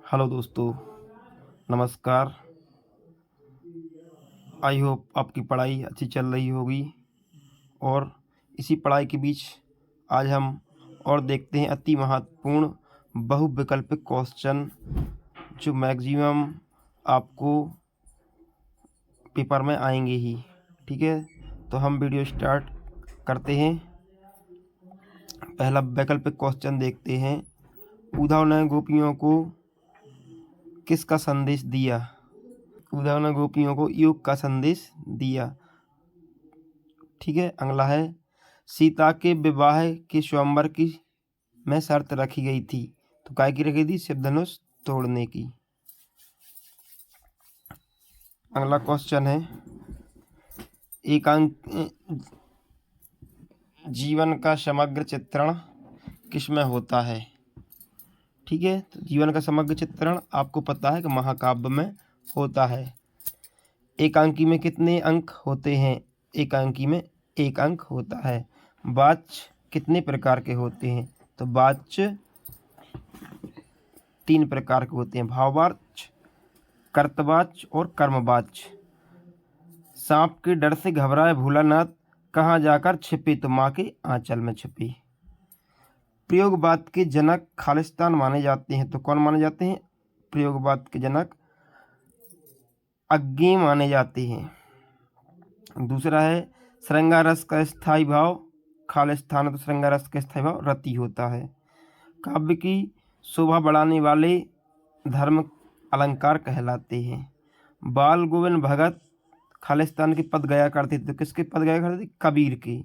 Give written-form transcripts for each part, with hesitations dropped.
Hello दोस्तों, नमस्कार। I hope आपकी पढ़ाई अच्छी चल रही होगी। और इसी पढ़ाई के बीच आज हम और देखते हैं अति महत्वपूर्ण बहुविकल्पिक क्वेश्चन जो मैक्सिमम आपको पेपर में आएंगे ही। ठीक है, तो हम वीडियो स्टार्ट करते हैं। पहला वैकल्पिक क्वेश्चन देखते हैं। उद्धव ने गोपियों को किसका संदेश दिया? उद्धव ने गोपियों को योग का संदेश दिया। ठीक है, अगला है सीता के विवाह के स्वयंवर की में शर्त रखी गई थी, तो काय की रखी थी? शिव धनुष तोड़ने की। अगला क्वेश्चन है एकांक जीवन का समग्र चित्रण किसमें होता है? ठीक है, तो जीवन का समग्र चित्रण आपको पता है कि महाकाव्य में होता है। एकांकी में कितने अंक होते हैं? एकांकी में एक अंक होता है। वाच्य कितने प्रकार के होते हैं? तो वाच्य 3 प्रकार के होते हैं, भाववाच्य, कर्तवाच्य और कर्मवाच्य। सांप के डर से घबराए भोलानाथ कहाँ जाकर छिपे? तो माँ के आंचल में छिपे। प्रयोगवाद के जनक खालिस्तान माने जाते हैं, तो कौन माने जाते हैं? प्रयोगवाद के जनक अज्ञे माने जाते हैं। दूसरा है श्रृंगारस का स्थायी भाव खालिस्तान, तो श्रृंगारस का स्थायी भाव रति होता है। काव्य की शोभा बढ़ाने वाले धर्म अलंकार कहलाते हैं। बाल गोविंद भगत खालिस्तान के पद गाया करते थे, तो किसके पद गाया करते थे? कबीर के।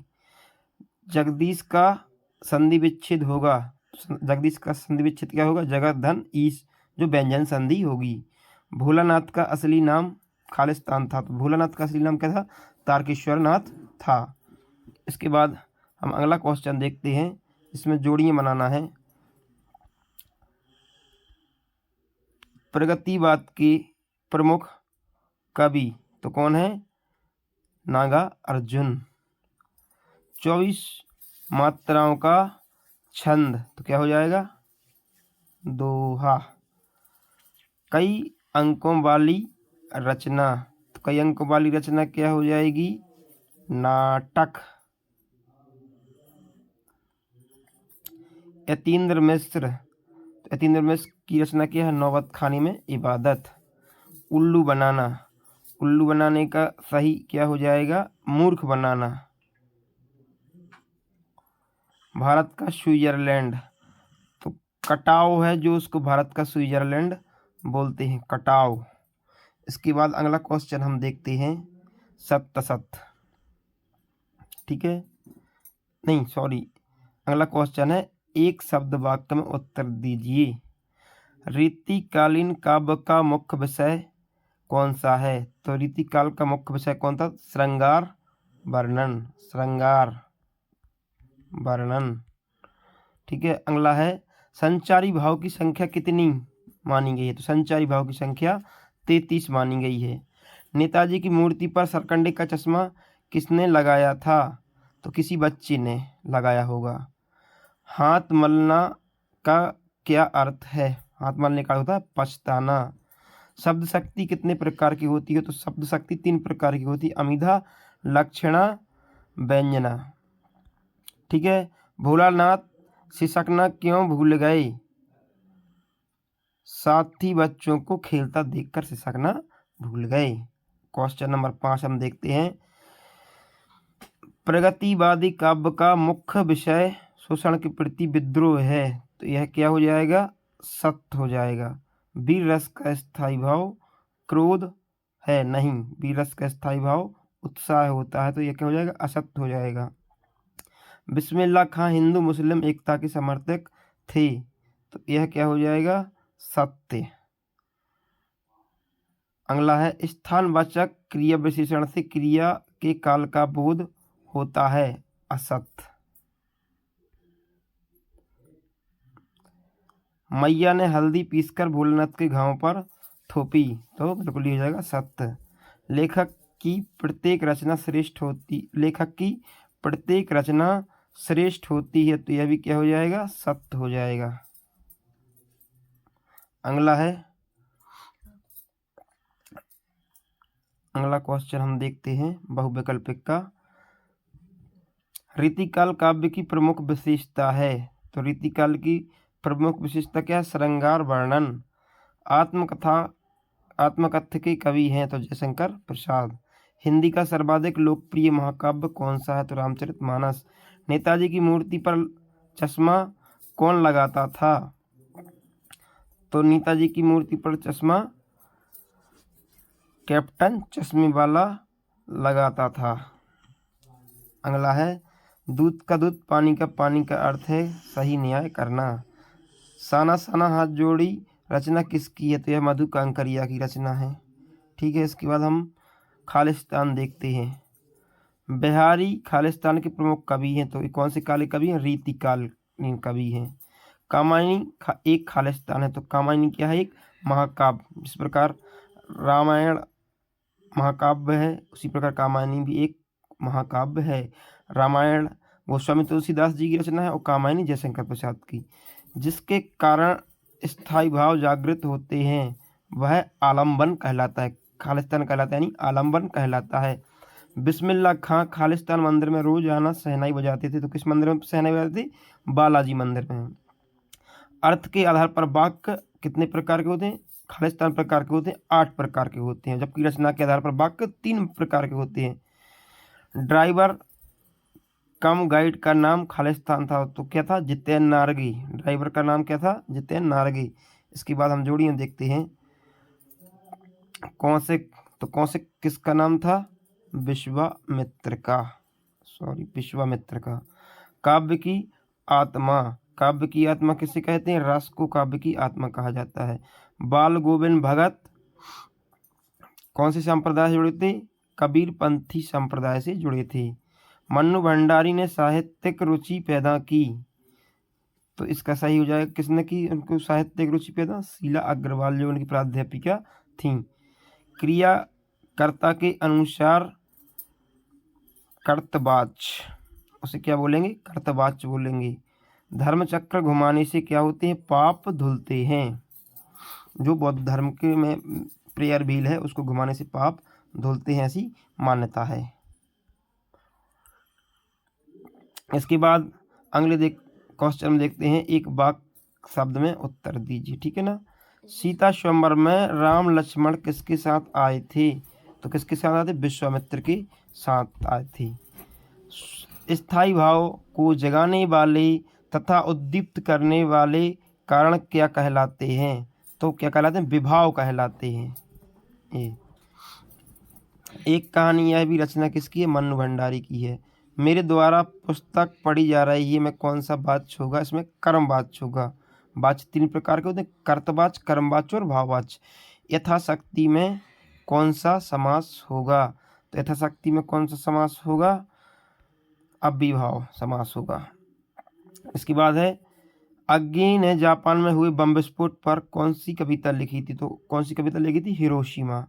जगदीश का संधि विच्छेद होगा, जगदीश का संधि विच्छेद क्या होगा? जगत धन ईश, जो व्यंजन संधि होगी। भोलानाथ का असली नाम खालिस्तान था, तो भोलानाथ का असली नाम क्या था? तारकेश्वर नाथ था। इसके बाद हम अगला क्वेश्चन देखते हैं, इसमें जोड़ियां बनाना है। प्रगतिवाद के प्रमुख कवि तो कौन है? नागार्जुन। 24 मात्राओं का छंद तो क्या हो जाएगा? दोहा। कई अंकों वाली रचना, तो कई अंकों वाली रचना क्या हो जाएगी? नाटक। यतीन्द्र मिश्र, तो यतीन्द्र मिश्र की रचना क्या है? नौबत खानी में इबादत। उल्लू बनाना, उल्लू बनाने का सही क्या हो जाएगा? मूर्ख बनाना। भारत का स्विट्जरलैंड, तो कटाव है जो उसको भारत का स्विट्जरलैंड बोलते हैं, कटाव। इसके बाद अगला क्वेश्चन हम देखते हैं सत्य सत्य। ठीक है, नहीं सॉरी, अगला क्वेश्चन है एक शब्द वाक्य में उत्तर दीजिए। रीतिकालीन काव्य का मुख्य विषय कौन सा है? तो रीतिकाल का मुख्य विषय कौन था? श्रृंगार वर्णन, श्रृंगार वर्णन। ठीक है, अगला है संचारी भाव की संख्या कितनी मानी गई है? तो संचारी भाव की संख्या 33 मानी गई है। नेताजी की मूर्ति पर सरकंडे का चश्मा किसने लगाया था? तो किसी बच्चे ने लगाया होगा। हाथ मलना का क्या अर्थ है? हाथ मलने का होता है पछताना। शब्द शक्ति कितने प्रकार की होती है? तो शब्द शक्ति 3 प्रकार की होती है, अमिधा, लक्षणा, व्यंजना। ठीक है, भोलानाथ सिसकना क्यों भूल गए? साथी बच्चों को खेलता देखकर सिसकना भूल गए। क्वेश्चन नंबर 5 हम देखते हैं। प्रगतिवादी काव्य का मुख्य विषय शोषण के प्रति विद्रोह है, तो यह क्या हो जाएगा? सत्य हो जाएगा। वीर रस का स्थायी भाव क्रोध है नहीं, वीर रस का स्थायी भाव उत्साह होता है, तो यह क्या हो जाएगा? असत्य हो जाएगा। बिस्मिल्लाह खां हिंदू मुस्लिम एकता के समर्थक थे, तो यह क्या हो जाएगा? सत्य। अगला है स्थानवाचक क्रिया विशेषण से क्रिया के काल का बोध होता है, असत्य। मैया ने हल्दी पीसकर भोलेनाथ के घाव पर थोपी, तो बिल्कुल ही हो जाएगा सत्य। लेखक की प्रत्येक रचना श्रेष्ठ है, तो यह भी क्या हो जाएगा? सत्य हो जाएगा। अगला क्वेश्चन हम देखते हैं बहुविकल्पिक का। रीतिकाल काव्य की प्रमुख विशेषता है। तो रीतिकाल की प्रमुख विशेषता क्या है? श्रृंगार वर्णन। आत्मकथ्य के कवि हैं तो जयशंकर प्रसाद। हिंदी का सर्वाधिक लोकप्रिय महाकाव्य कौन सा है? तो रामचरितमानस। नेताजी की मूर्ति पर चश्मा कौन लगाता था? तो नेताजी की मूर्ति पर चश्मा कैप्टन चश्मे वाला लगाता था। अगला है दूध का दूध पानी का पानी का अर्थ है सही न्याय करना। साना साना हाथ जोड़ी रचना किसकी है? तो यह मधु कांकरिया की रचना है। ठीक है, इसके बाद हम खालिस्तान देखते हैं। बिहारी खालिस्तान के प्रमुख कवि हैं। तो ये कौन से काले कवि हैं? रीतिकालीन कवि हैं। कामायनी एक खालिस्तान है। तो कामायनी क्या है? एक महाकाव्य। इस प्रकार रामायण महाकाव्य है, उसी प्रकार कामायनी भी एक महाकाव्य है। रामायण गोस्वामी तुलसीदास जी की रचना है और कामायनी जयशंकर प्रसाद की। जिसके कारण स्थायी भाव जागृत होते हैं वह आलम्बन कहलाता है। खालिस्तान कहलाता है यानी आलम्बन कहलाता है। बिस्मिल्लाह खां खालिस्तान मंदिर में रोज आना शहनाई बजाते थे। तो किस मंदिर में शहनाई बजाते थे? बालाजी मंदिर में। अर्थ के आधार पर वाक्य कितने प्रकार के होते हैं? खालिस्तान प्रकार के होते हैं 8 प्रकार के होते हैं, जबकि रचना के आधार पर वाक्य 3 प्रकार के होते हैं। ड्राइवर कम गाइड का नाम खालिस्तान था तो क्या था? जितेन नारगी। ड्राइवर का नाम क्या था? जितेन नारगी। इसके बाद हम जोड़ियाँ देखते हैं। कौशिक किसका नाम था? विश्वामित्र का। काव्य की आत्मा किसे कहते हैं? रस को काव्य की आत्मा कहा जाता है। बाल गोविंद भगत कौन से संप्रदाय से जुड़े थे? कबीर पंथी संप्रदाय से जुड़े थे। मन्नू भंडारी ने साहित्यिक रुचि पैदा की। तो इसका सही हो जाएगा किसने की उनको साहित्यिक रुचि पैदा? शीला अग्रवाल जो उनकी प्राध्यापिका थी। क्रिया कर्ता के अनुसार कर्तवाच, उसे क्या बोलेंगे? कर्तवाच बोलेंगे। धर्मचक्र घुमाने से क्या होते हैं? पाप धुलते हैं। जो बौद्ध धर्म के में प्रेयर व्हील है उसको घुमाने से पाप धुलते हैं, ऐसी मान्यता है। इसके बाद अगले क्वेश्चन देखते हैं। एक वाक्य शब्द में उत्तर दीजिए, ठीक है ना। सीता स्वयंवर में राम लक्ष्मण किसके साथ आए थे? तो किसके साथ आए थे? विश्वामित्र के साथ आए थे। स्थायी भाव को जगाने वाले तथा उद्दीप्त करने वाले कारण क्या कहलाते हैं? तो क्या कहलाते हैं? विभाव कहलाते हैं। एक कहानी यह भी रचना किसकी है? मन्नू भंडारी की है। मेरे द्वारा पुस्तक पढ़ी जा रही है मैं कौन सा वाच्य होगा? इसमें कर्मवाच्य होगा। वाच्य 3 प्रकार के होते हैं, कर्तवाच्य, कर्मवाच्य और भाववाच्य। यथाशक्ति में कौन सा समास होगा? तो यथाशक्ति में कौन सा समास होगा? अव्ययीभाव समास होगा। इसके बाद है अग्नि ने जापान में हुए बम विस्फोट पर कौन सी कविता लिखी थी? तो कौन सी कविता लिखी थी? हिरोशिमा।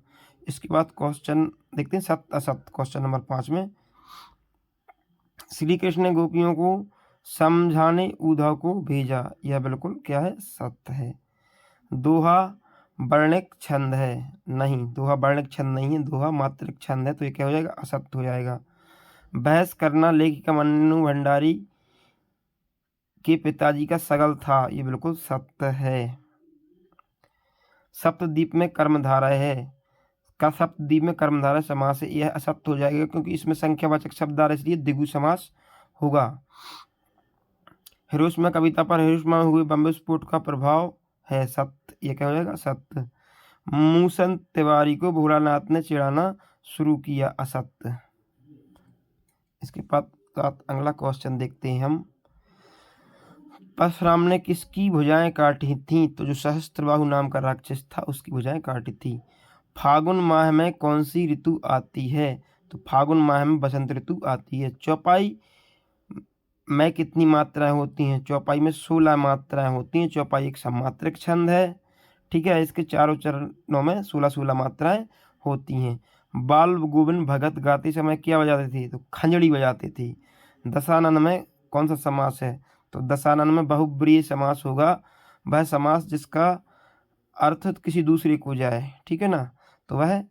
इसके बाद क्वेश्चन देखते हैं सत्य असत्य। क्वेश्चन नंबर 5 में श्री कृष्ण ने गोपियों को समझाने उद्धव को भेजा, यह बिल्कुल क्या है? सत्य है। दोहा वर्णिक छंद है? नहीं, दोहा वर्णिक छंद नहीं है, दोहा मात्रिक छंद है, तो ये क्या हो जाएगा? असत्य हो जाएगा। बहस करना लेखिका मन्नू भंडारी के पिताजी का सगल था, ये बिल्कुल सत्य है। सप्तद्वीप में कर्मधारय है का सप्तद्वीप में कर्मधारय समास है, यह असत्य हो जाएगा क्योंकि इसमें संख्यावाचक शब्द आ रहा है, इसलिए द्विगु समास होगा। हिरोशिमा कविता पर हिरोशिमा में हुए बम विस्फोट का प्रभाव है, सत्य, यह क्या हो जाएगा? सत्य। मूसन तिवारी को भोलानाथ ने चिढ़ाना शुरू किया, असत्य। इसके बाद अगला क्वेश्चन देखते हैं हम। परशुराम ने किसकी भुजाएं काटी थीं? तो जो सहस्त्रबाहु नाम का राक्षस था उसकी भुजाएं काटी थी। फागुन माह में कौन सी ऋतु आती है? तो फागुन माह में बसंत ऋतु आती है। चौपाई में कितनी मात्राएं होती हैं? चौपाई में 16 मात्राएं होती हैं। चौपाई एक सम्मात्रक छंद है, ठीक है। इसके चारों चरणों में 16-16 मात्राएं होती हैं। बाल गोविंद भगत गाते समय क्या बजाते थे? तो खंजड़ी बजाते थे। दशानन में कौन सा समास है? तो दशानन में बहुब्रीहि समास होगा, वह समास जिसका अर्थ किसी दूसरे को जाए, ठीक है ना, तो वह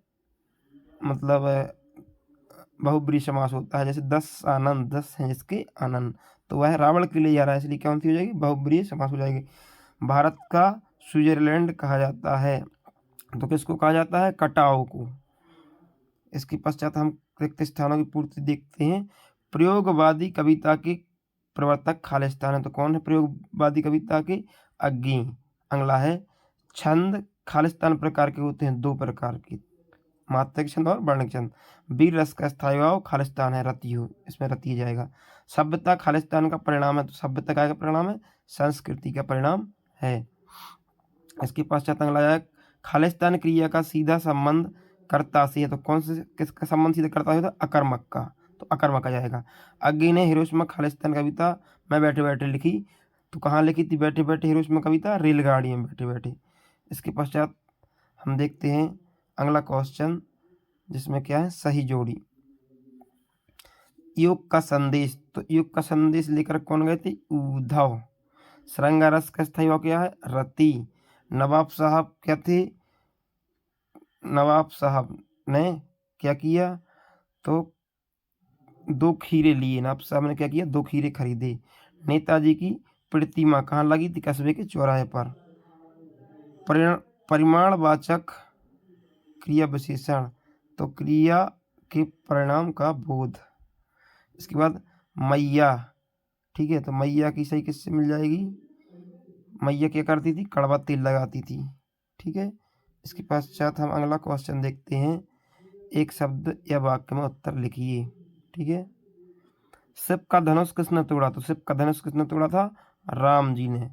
मतलब बहुब्रीहि समास होता है। जैसे 10 आनंद, 10 हैं जिसके आनंद, तो वह रावण के लिए जा रहा है, इसलिए कौन सी हो जाएगी, बहुब्रीहि समास हो जाएगी। भारत का स्विट्जरलैंड कहा जाता है, तो किसको कहा जाता है, कटाव को। इसके पश्चात हम रिक्त स्थानों की पूर्ति देखते हैं। प्रयोगवादी कविता के प्रवर्तक खालिस्तान है, तो कौन है प्रयोगवादी कविता के, अग्नि। अगला है छंद। खालिस्तान प्रकार के होते हैं, 2 प्रकार के, मात्रक छंद और वर्णक छंद। वीर रस का स्थायी भाव खालिस्तान है, रति हो, इसमें रति जाएगा। सभ्यता खालिस्तान का परिणाम है, तो सभ्यता का परिणाम है, संस्कृति का परिणाम है। इसके पश्चात अगला है खालिस्तान क्रिया का सीधा संबंध कर्ता से है, तो कौन से किसका संबंध सीधा कर्ता है, तो अकर्मक का, तो अकर्मक आ जाएगा। अग्नि ने हिरोशिमा खालिस्तान कविता मैं बैठे बैठे लिखी, तो कहाँ लिखी थी, बैठे बैठे हिरोशिमा कविता, रेलगाड़ी में बैठे बैठे। इसके पश्चात हम देखते हैं अगला क्वेश्चन, जिसमें क्या है, सही जोड़ी। योग का संदेश, तो योग का संदेश लेकर कौन गए थे, उद्धव। श्रृंगारस का स्थायी भाव क्या है, रति। नवाब साहब क्या थे, नवाब साहब ने क्या किया, तो 2 खीरे लिए, नवाब साहब ने क्या किया, 2 खीरे खरीदे। नेताजी की प्रतिमा कहाँ लगी थी, कस्बे के चौराहे पर। परिमाणवाचक क्रिया विशेषण, तो क्रिया के परिणाम का बोध। इसके बाद मैया, ठीक है, तो मैया की सही किससे मिल जाएगी, मैया क्या करती थी, कड़वा तेल लगाती थी, ठीक है। इसके पश्चात हम अगला क्वेश्चन देखते हैं। एक शब्द या वाक्य में उत्तर लिखिए, ठीक है। शिव का धनुष किसने तोड़ा, तो शिव का धनुष किसने तोड़ा था, राम जी ने।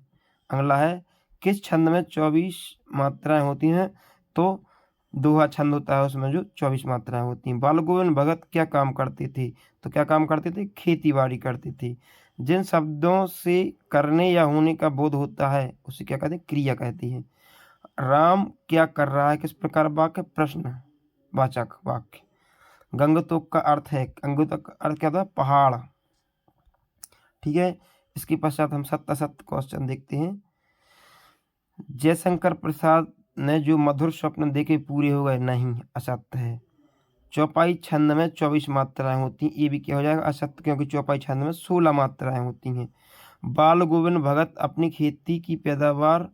अगला है किस छंद में 24 मात्राएं होती हैं, तो दोहा छंद होता है, उसमें जो 24 मात्राएं होती हैं। बाल गोविंद भगत क्या काम करते थे, तो क्या काम करते थे, खेती बाड़ी करते थे। जिन शब्दों से करने या होने का बोध होता है उसे क्या कहते हैं, क्रिया कहते हैं। राम क्या कर रहा है, किस प्रकार वाक्य, प्रश्न वाचक वाक्य। गंगतोक का अर्थ है, गंगतोक का अर्थ क्या था, पहाड़, ठीक है। इसके पश्चात हम सत्य क्वेश्चन देखते हैं। जयशंकर प्रसाद ने जो मधुर स्वप्न देखे पूरे हो गए, नहीं, असत्य है। चौपाई छंद में 24 मात्राएं होती हैं, ये भी क्या हो जाएगा, असत्य, क्योंकि चौपाई छंद में 16 मात्राएं होती हैं। बाल गोविंद भगत अपनी खेती की पैदावार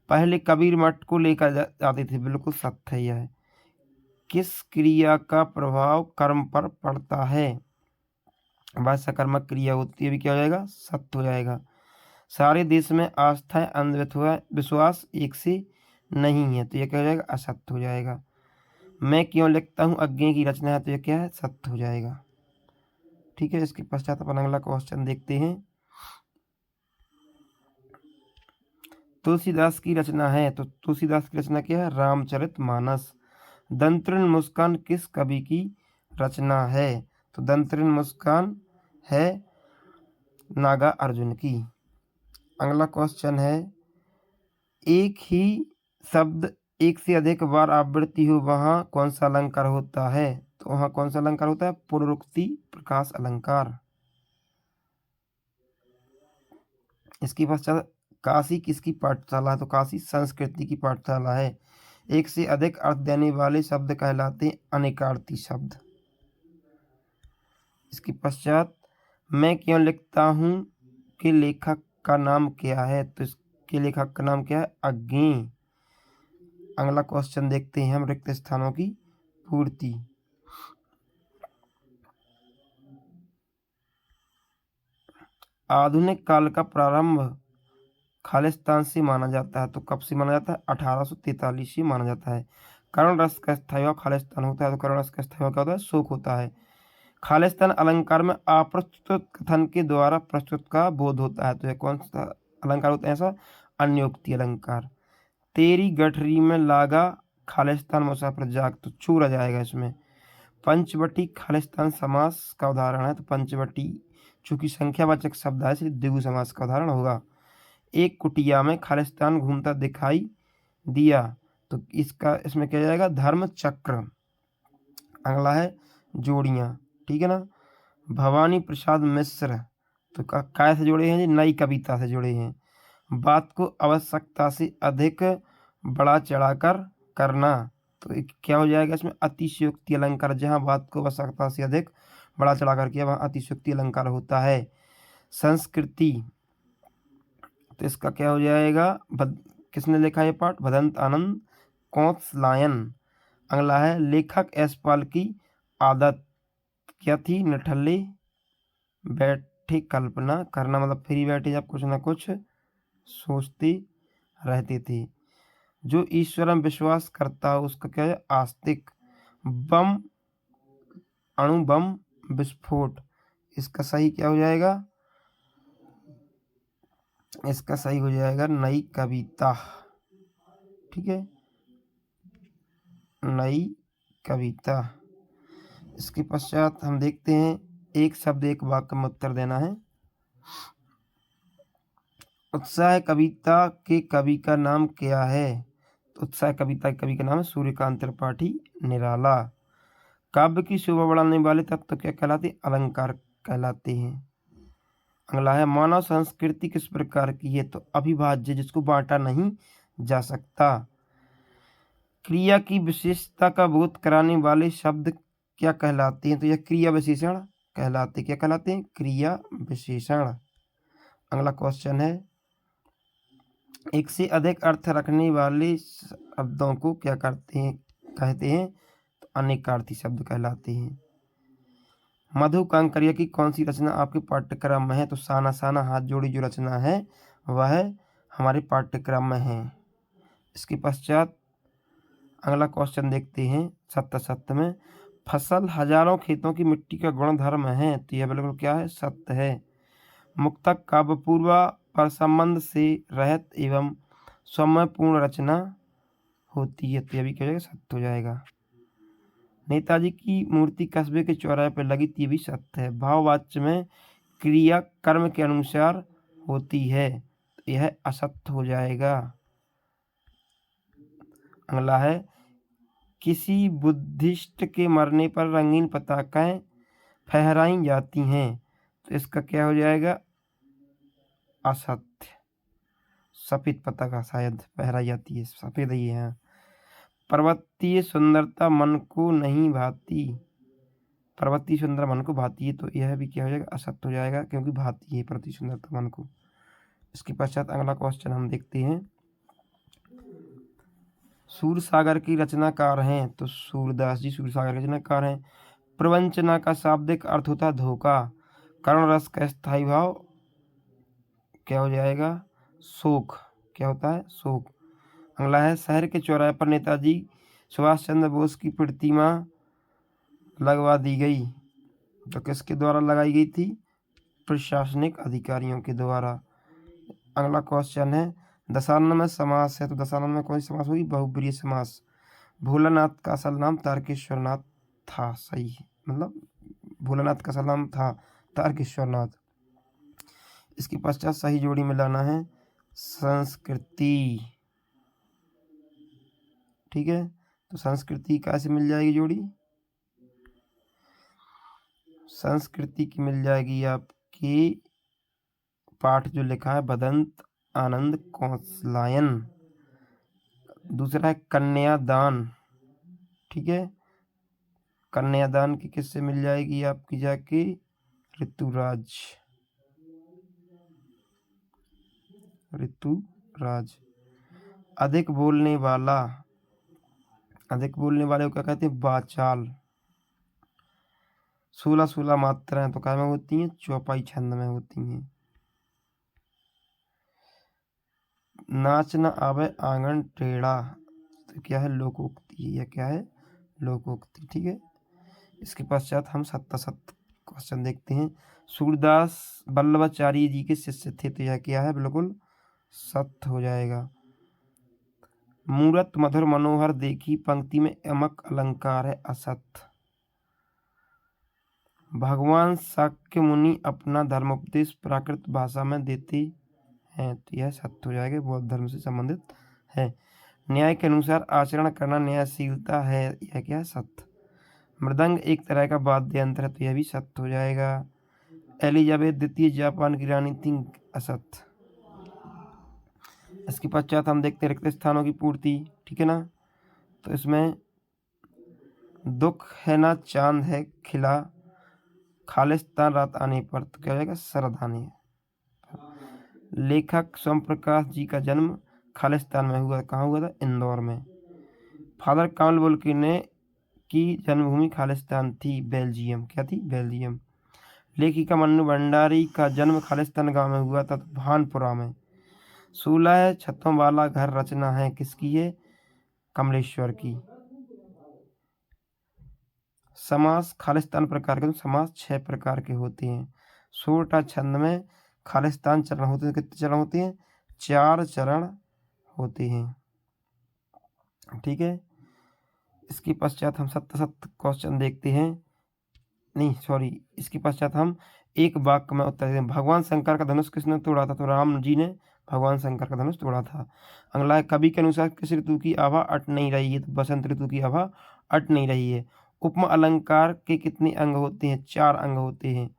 पहले कबीर मठ को लेकर जाते थे, बिल्कुल सत्य है यह। किस क्रिया का प्रभाव कर्म पर पड़ता है, वह सकर्मक क्रिया होती है, भी क्या हो जाएगा, सत्य हो जाएगा। सारे देश में आस्था अंधविश्वास एक से नहीं है, तो यह क्या हो जाएगा, असत्य हो जाएगा। मैं क्यों लिखता हूँ अज्ञे की रचना है, तो यह क्या है, सत्य हो जाएगा, ठीक है। इसके पश्चात अपन अगला क्वेश्चन देखते हैं। तुलसीदास की रचना है, तो तुलसीदास की रचना क्या है, रामचरितमानस। दंतऋण मुस्कान किस कवि की रचना है, तो दंतऋण मुस्कान है नागा अर्जुन की। अगला क्वेश्चन है, एक ही शब्द एक से अधिक बार आवृत्ति हो वहाँ कौन सा अलंकार होता है, तो वहाँ कौन सा अलंकार होता है, पुनरुक्ति प्रकाश अलंकार। इसके पश्चात काशी किसकी पाठशाला है, तो काशी संस्कृति की पाठशाला है। एक से अधिक अर्थ देने वाले शब्द कहलाते हैं अनेकार्थी शब्द। इसके पश्चात मैं क्यों लिखता हूँ के लेखक का नाम क्या है, तो इसके लेखक का नाम क्या है, अज्ञे। अगला क्वेश्चन देखते हैं हम, रिक्त स्थानों की पूर्ति। आधुनिक काल का प्रारंभ खालिस्तान से माना जाता है, तो कब से माना जाता है, 1843 से माना जाता है। करुण रस का स्थायी भाव खालिस्तान होता है, तो करुण रस का स्थायी भाव क्या होता है, शोक होता है। खालिस्तान अलंकार में अप्रस्तुत कथन के द्वारा प्रस्तुत का बोध होता है, तो यह कौन सा अलंकार होता है ऐसा, अन्योक्ति अलंकार। तेरी गठरी में लागा खालिस्तान मुसाफिर जाग, तो छूरा जाएगा इसमें। पंचवटी खालिस्तान समास का उदाहरण है, तो पंचवटी चूंकि संख्यावाचक शब्द है इसलिए द्विगु समास का उदाहरण होगा। एक कुटिया में खालिस्तान घूमता दिखाई दिया, तो इसमें क्या जाएगा, धर्म चक्र। अगला है जोड़ियाँ, ठीक है ना। भवानी प्रसाद मिश्र, तो काय से जुड़े हैं जी, नई कविता से जुड़े हैं। बात को आवश्यकता से अधिक बढ़ा चढ़ाकर करना। तो क्या हो जाएगा इसमें? अतिशयोक्ति अलंकार। जहाँ बात को आवश्यकता से अधिक बढ़ा चढ़ाकर किया वहाँ अतिशयोक्ति अलंकार होता है। संस्कृति, तो इसका क्या हो जाएगा? किसने लिखा ये पाठ? भदंत आनंद कौशलायन। अगला है लेखक यशपाल की आदत क्या थी? निठल्ले बैठे कल्पना करना, मतलब फ्री बैठे जब कुछ ना कुछ सोचते रहते थे। जो ईश्वर में विश्वास करता है उसका क्या है? आस्तिक। बम अणु बम विस्फोट, इसका सही क्या हो जाएगा? इसका सही हो जाएगा नई कविता। ठीक है, नई कविता। इसके पश्चात हम देखते हैं एक शब्द एक वाक्य में उत्तर देना है। उत्साह कविता के कवि का नाम क्या है? तो उत्साह कविता के कवि का नाम है सूर्यकांत त्रिपाठी निराला। काव्य की शोभा बढ़ाने वाले तत्व क्या कहलाते? अलंकार कहलाते हैं। अगला है मानव संस्कृति किस प्रकार की है? तो अविभाज्य, जिसको बांटा नहीं जा सकता। क्रिया की विशेषता का बोध कराने वाले शब्द क्या कहलाते हैं? तो यह क्रिया विशेषण कहलाते। क्या कहलाते हैं? क्रिया विशेषण। अगला क्वेश्चन है एक से अधिक अर्थ रखने वाले शब्दों को क्या कहते हैं? तो अनेकार्थी शब्द कहलाते हैं। मधु कांकरिया की कौन सी रचना आपके पाठ्यक्रम में है? तो साना साना हाथ जोड़ी जो रचना है वह हमारे पाठ्यक्रम में है। इसके पश्चात अगला क्वेश्चन देखते हैं। सत्य सत्य में फसल हजारों खेतों की मिट्टी का गुणधर्म है, तो यह बिल्कुल क्या है? सत्य है। मुक्तक काव्यपूर्व पर संबंध से रहित एवं स्वमयपूर्ण रचना होती है, तो यह भी क्या हो जाएगा? सत्य हो जाएगा। नेताजी की मूर्ति कस्बे के चौराहे पर लगी थी, भी सत्य है। भाववाच्य में क्रिया कर्म के अनुसार होती है, तो यह असत्य हो जाएगा। अगला है किसी बुद्धिस्ट के मरने पर रंगीन पताकाएं फहराई जाती हैं, तो इसका क्या हो जाएगा? असत्य। सफेद पताका शायद फहराई जाती है, सफेद ही है। पर्वतीय सुंदरता मन को नहीं भाती, पर्वतीय सुंदर मन को भाती है, तो यह भी क्या हो जाएगा? असत्य हो जाएगा, क्योंकि भाती है पर्वतीय सुंदरता मन को। इसके पश्चात अगला क्वेश्चन हम देखते हैं। सूरसागर की रचनाकार हैं, तो सूरदास जी सूरसागर के रचनाकार हैं। प्रवंचना का शाब्दिक अर्थ होता है धोखा। करुण रस का स्थायी भाव क्या हो जाएगा? शोक। क्या होता है? शोक। अगला है शहर के चौराहे पर नेताजी सुभाष चंद्र बोस की प्रतिमा लगवा दी गई, तो किसके द्वारा लगाई गई थी? प्रशासनिक अधिकारियों के द्वारा। अगला क्वेश्चन है दशानन में समास है, तो दशानन में कौन सी समास होगी? बहुब्रीहि समास। भोलानाथ का असल नाम तारकेश्वरनाथ था, सही है, मतलब भोलानाथ का असल नाम था तारकेश्वरनाथ। इसके पश्चात सही जोड़ी में लाना है संस्कृति। ठीक है, तो संस्कृति कैसे मिल जाएगी जोड़ी? संस्कृति की मिल जाएगी आपकी पाठ जो लिखा है भदंत आनंद कौशलायन। दूसरा है कन्यादान। ठीक है, कन्यादान की किससे मिल जाएगी आपकी जाके? ऋतुराज। ऋतुराज। अधिक बोलने वाला, अधिक बोलने वाले को क्या कहते हैं? वाचाल। 16 मात्राएं तो क्या में होती हैं? चौपाई छंद में होती हैं। नाच न आवे आंगन टेढ़ा, तो क्या है? लोकोक्ति। यह क्या है? लोकोक्ति। ठीक है, इसके पश्चात हम सत्य क्वेश्चन देखते हैं। सूरदास वल्लभाचार्य जी के शिष्य थे, तो यह क्या है? बिल्कुल सत्य हो जाएगा। मूरत मधुर मनोहर देखी पंक्ति में यमक अलंकार है, असत्य। भगवान शाक्य मुनि अपना धर्मोपदेश प्राकृत भाषा में देते हैं, तो यह सत्य हो जाएगा, बौद्ध धर्म से संबंधित है। न्याय के अनुसार आचरण करना न्यायशीलता है, यह क्या है? सत्य। मृदंग एक तरह का वाद्य यंत्र है, तो यह भी सत्य हो जाएगा। एलिजाबेथ द्वितीय जापान की रानी थी, असत्य। इसके पश्चात हम देखते हैं रिक्त स्थानों की पूर्ति, ठीक है ना। तो इसमें दुख है ना चांद है खिला, खालिस्तान रात आने पर, तो क्या हो जाएगा शरद आने। लेखक स्वयं प्रकाश जी का जन्म खालिस्तान में हुआ, कहाँ हुआ था, इंदौर में। फादर कामल बुल्की ने की जन्मभूमि खालिस्तान थी, बेल्जियम, क्या थी, बेल्जियम। लेखिका मन्नू भंडारी का जन्म खालिस्तान गांव में हुआ था, भानपुरा में। 16 छतों वाला घर रचना है किसकी है, कमलेश्वर की। समास खालिस्तान प्रकार के, तो समास 6 प्रकार के होते हैं। 16 छंद में खालिस्तान चरण होते हैं, कितने चरण होते हैं, 4 चरण होते हैं, ठीक है। इसके पश्चात हम 77 क्वेश्चन देखते हैं, नहीं सॉरी, इसके पश्चात हम एक वाक्य में उत्तर देते हैं। भगवान शंकर का धनुष किसने तोड़ा था, तो राम जी ने भगवान शंकर का धनुष तोड़ा था। अगला है, कवि के अनुसार किस ऋतु की आभा अट नहीं रही है, तो बसंत ऋतु की आभा अट नहीं रही है। उपमा अलंकार के कितने अंग होते हैं, 4 अंग होते हैं।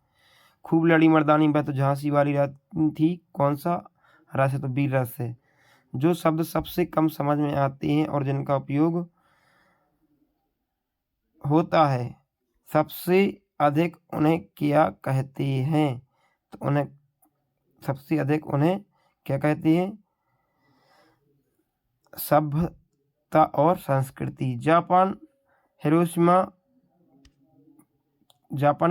खूब लड़ी मर्दानी वह तो झांसी वाली रात थी, कौन सा रस है, तो वीर रस है। जो शब्द सबसे कम समझ में आते हैं और जिनका उपयोग होता है सबसे अधिक, उन्हें क्या कहते हैं, तो उन्हें सबसे अधिक उन्हें क्या कहते हैं, सभ्यता और संस्कृति। जापान के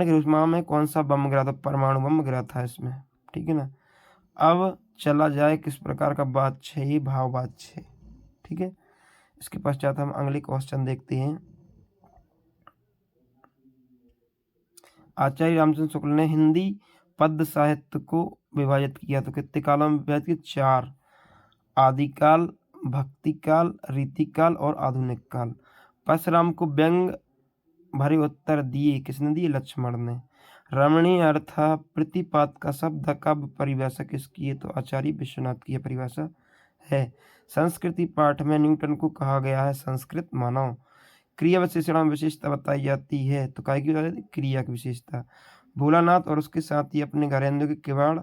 हिरोशिमा में कौन सा बम गिरा था, परमाणु बम गिरा था इसमें, ठीक है ना। अब चला जाए किस प्रकार का वाच्य है, ये भाववाच्य है, ठीक है। इसके पश्चात हम अगले क्वेश्चन देखते हैं। आचार्य रामचंद्र शुक्ल ने हिंदी पद्य साहित्य को विभाजित किया, तो कितने कालों में विभाजित किया, 4, आदिकाल, भक्तिकाल, रीतिकाल और आधुनिक काल। परशुराम को व्यंग भरे उत्तर दिए, किसने दिए, लक्ष्मण ने। रमणीय अर्थ प्रतिपाद का शब्द काव्य परिभाषा किसकी है, तो आचार्य विश्वनाथ की परिभाषा है। संस्कृति पाठ में न्यूटन को कहा गया है संस्कृत मानव। क्रिया विशेषण में विशेषता बताई जाती है, तो काय की बताई जाती है, क्रिया की विशेषता। भोलानाथ और उसके साथी अपने घरेंद्र के किवाड़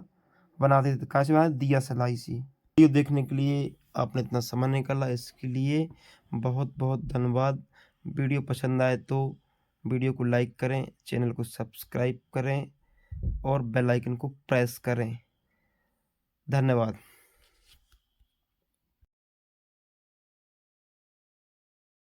बनाते थे, कैसे बनाते, दिया सलाई सी। वीडियो देखने के लिए आपने इतना समय निकाला, इसके लिए बहुत बहुत धन्यवाद। वीडियो पसंद आए तो वीडियो को लाइक करें, चैनल को सब्सक्राइब करें और बेल आइकन को प्रेस करें। धन्यवाद।